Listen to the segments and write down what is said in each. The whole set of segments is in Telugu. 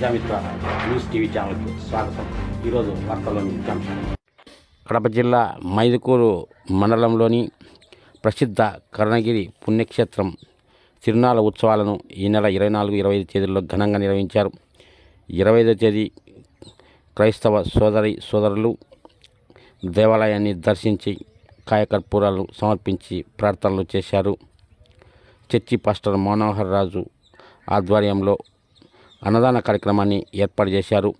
ప్రజామిత్ర న్యూస్ టీవీ ఛానల్కి స్వాగతం. ఈరోజు వార్తల్లోని ముఖ్యాంశాలు. కడప జిల్లా మైదుకూరు మండలంలోని ప్రసిద్ధ కరుణగిరి పుణ్యక్షేత్రం తిరునాళ్ళ ఉత్సవాలను ఈ నెల 24-25 తేదీల్లో ఘనంగా నిర్వహించారు. 25వ తేదీ క్రైస్తవ సోదరులు దేవాలయాన్ని దర్శించి కాయకర్పూరాలు సమర్పించి ప్రార్థనలు చేశారు. చర్చి పాస్టర్ మనోహర్ రాజు ఆధ్వర్యంలో అన్నదాన కార్యక్రమాన్ని ఏర్పాటు చేశారు.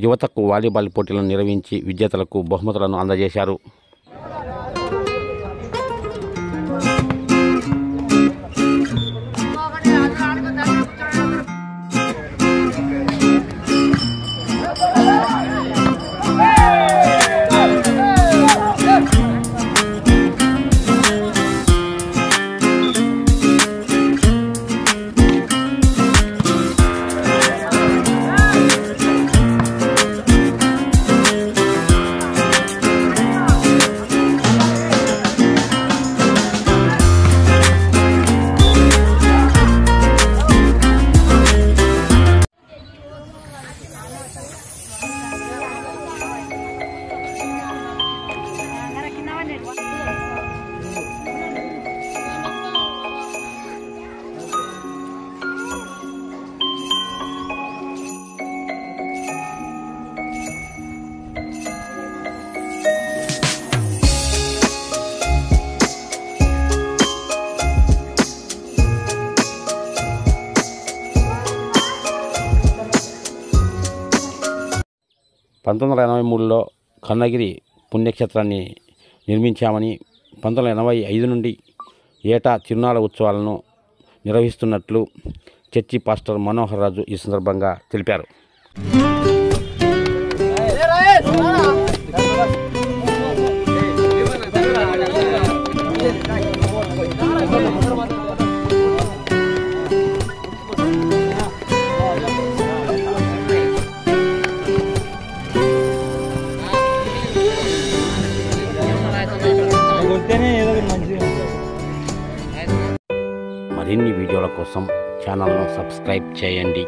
యువతకు వాలీబాల్ పోటీలను నిర్వహించి విజేతలకు బహుమతులను అందజేశారు. (1983లో కరుణగిరి పుణ్యక్షేత్రాన్ని నిర్మించామని, 1985 నుండి ఏటా తిరునాళ్ళ ఉత్సవాలను నిర్వహిస్తున్నట్లు చర్చి పాస్టర్ మనోహర్ రాజు ఈ సందర్భంగా తెలిపారు. మరిన్ని వీడియోల కోసం ఛానల్ను సబ్స్క్రైబ్ చేయండి.